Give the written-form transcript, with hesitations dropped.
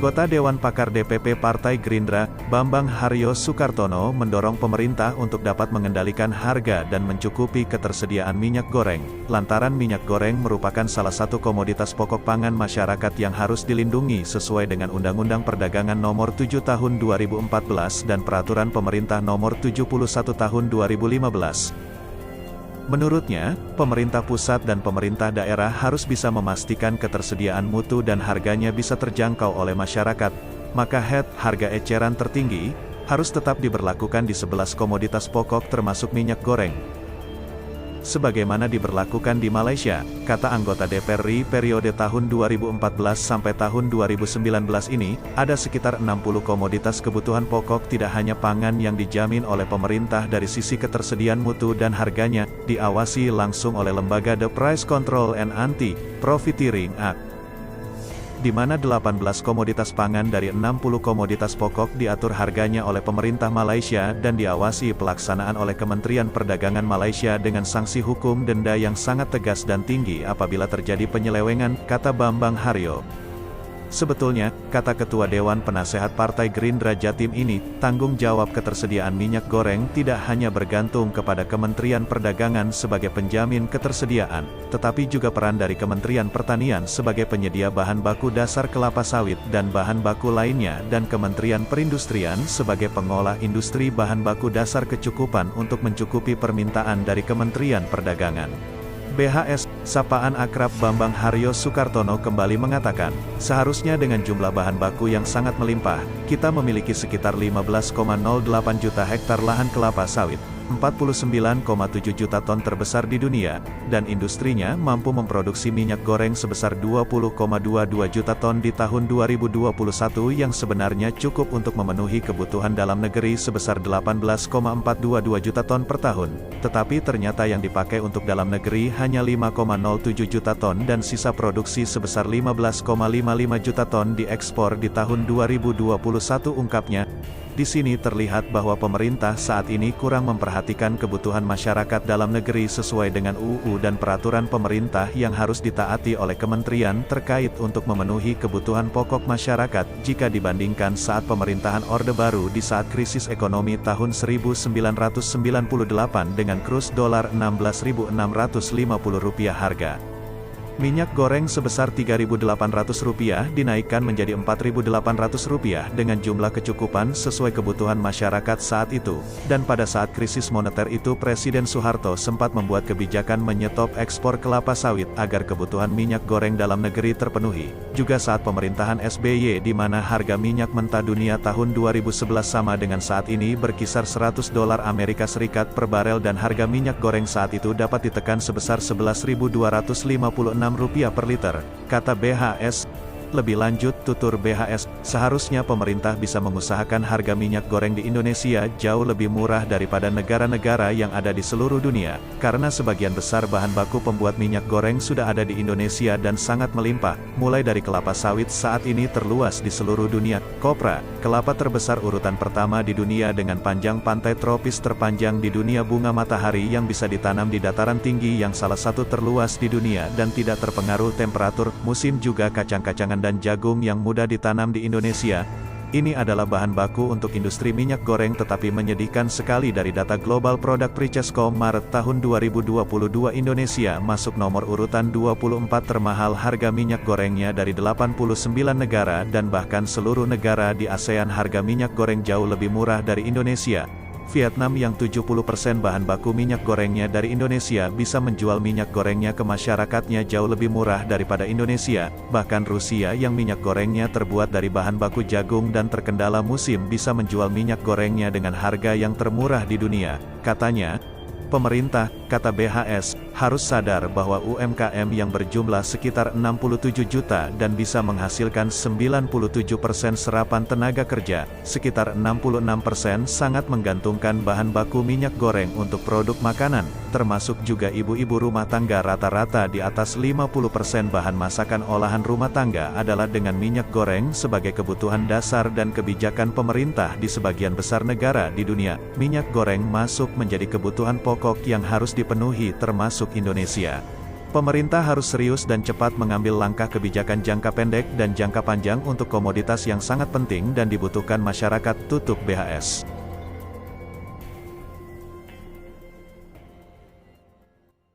Anggota Dewan Pakar DPP Partai Gerindra, Bambang Haryo Sukartono mendorong pemerintah untuk dapat mengendalikan harga dan mencukupi ketersediaan minyak goreng, lantaran minyak goreng merupakan salah satu komoditas pokok pangan masyarakat yang harus dilindungi sesuai dengan Undang-Undang Perdagangan Nomor 7 Tahun 2014 dan Peraturan Pemerintah Nomor 71 Tahun 2015. Menurutnya, pemerintah pusat dan pemerintah daerah harus bisa memastikan ketersediaan mutu dan harganya bisa terjangkau oleh masyarakat, maka harga eceran tertinggi harus tetap diberlakukan di 11 komoditas pokok termasuk minyak goreng. Sebagaimana diberlakukan di Malaysia, kata anggota DPR RI periode tahun 2014 sampai tahun 2019 ini, ada sekitar 60 komoditas kebutuhan pokok tidak hanya pangan yang dijamin oleh pemerintah dari sisi ketersediaan mutu dan harganya, diawasi langsung oleh lembaga The Price Control and Anti-Profiteering Act, di mana 18 komoditas pangan dari 60 komoditas pokok diatur harganya oleh pemerintah Malaysia dan diawasi pelaksanaan oleh Kementerian Perdagangan Malaysia dengan sanksi hukum denda yang sangat tegas dan tinggi apabila terjadi penyelewengan, kata Bambang Haryo. Sebetulnya, kata Ketua Dewan Penasehat Partai Gerindra Jatim ini, tanggung jawab ketersediaan minyak goreng tidak hanya bergantung kepada Kementerian Perdagangan sebagai penjamin ketersediaan, tetapi juga peran dari Kementerian Pertanian sebagai penyedia bahan baku dasar kelapa sawit dan bahan baku lainnya dan Kementerian Perindustrian sebagai pengolah industri bahan baku dasar kecukupan untuk mencukupi permintaan dari Kementerian Perdagangan. BHS, sapaan akrab Bambang Haryo Sukartono kembali mengatakan, seharusnya dengan jumlah bahan baku yang sangat melimpah, kita memiliki sekitar 15,08 juta hektar lahan kelapa sawit, 49,7 juta ton terbesar di dunia, dan industrinya mampu memproduksi minyak goreng sebesar 20,22 juta ton di tahun 2021 yang sebenarnya cukup untuk memenuhi kebutuhan dalam negeri sebesar 18,422 juta ton per tahun, tetapi ternyata yang dipakai untuk dalam negeri hanya 5,07 juta ton dan sisa produksi sebesar 15,55 juta ton diekspor di tahun 2021 ungkapnya. Di sini terlihat bahwa pemerintah saat ini kurang memperhatikan kebutuhan masyarakat dalam negeri sesuai dengan UU dan peraturan pemerintah yang harus ditaati oleh kementerian terkait untuk memenuhi kebutuhan pokok masyarakat jika dibandingkan saat pemerintahan Orde Baru di saat krisis ekonomi tahun 1998 dengan kurs dolar Rp16.650 harga. Minyak goreng sebesar Rp3.800 dinaikkan menjadi Rp4.800 dengan jumlah kecukupan sesuai kebutuhan masyarakat saat itu, dan pada saat krisis moneter itu Presiden Soeharto sempat membuat kebijakan menyetop ekspor kelapa sawit agar kebutuhan minyak goreng dalam negeri terpenuhi. Juga saat pemerintahan SBY di mana harga minyak mentah dunia tahun 2011 sama dengan saat ini berkisar $100 Amerika Serikat per barel dan harga minyak goreng saat itu dapat ditekan sebesar Rp11.256 per liter, kata BHS. Lebih lanjut, tutur BHS, seharusnya pemerintah bisa mengusahakan harga minyak goreng di Indonesia jauh lebih murah daripada negara-negara yang ada di seluruh dunia, karena sebagian besar bahan baku pembuat minyak goreng sudah ada di Indonesia dan sangat melimpah, mulai dari kelapa sawit saat ini terluas di seluruh dunia, kopra, kelapa terbesar urutan pertama di dunia dengan panjang pantai tropis terpanjang di dunia, bunga matahari yang bisa ditanam di dataran tinggi yang salah satu terluas di dunia dan tidak terpengaruh temperatur, musim juga kacang-kacangan dan jagung yang mudah ditanam di Indonesia. Ini adalah bahan baku untuk industri minyak goreng tetapi menyedihkan sekali dari data Global Product Purchase-Com Maret tahun 2022 Indonesia masuk nomor urutan 24 termahal harga minyak gorengnya dari 89 negara dan bahkan seluruh negara di ASEAN harga minyak goreng jauh lebih murah dari Indonesia. Vietnam yang 70% bahan baku minyak gorengnya dari Indonesia bisa menjual minyak gorengnya ke masyarakatnya jauh lebih murah daripada Indonesia, bahkan Rusia yang minyak gorengnya terbuat dari bahan baku jagung dan terkendala musim bisa menjual minyak gorengnya dengan harga yang termurah di dunia, katanya. Pemerintah, kata BHS, harus sadar bahwa UMKM yang berjumlah sekitar 67 juta dan bisa menghasilkan 97% serapan tenaga kerja, sekitar 66% sangat menggantungkan bahan baku minyak goreng untuk produk makanan, termasuk juga ibu-ibu rumah tangga rata-rata di atas 50% bahan masakan olahan rumah tangga adalah dengan minyak goreng sebagai kebutuhan dasar dan kebijakan pemerintah di sebagian besar negara di dunia. Minyak goreng masuk menjadi kebutuhan pokok yang harus dipenuhi termasuk Indonesia. Pemerintah harus serius dan cepat mengambil langkah kebijakan jangka pendek dan jangka panjang untuk komoditas yang sangat penting dan dibutuhkan masyarakat, tutup BHS.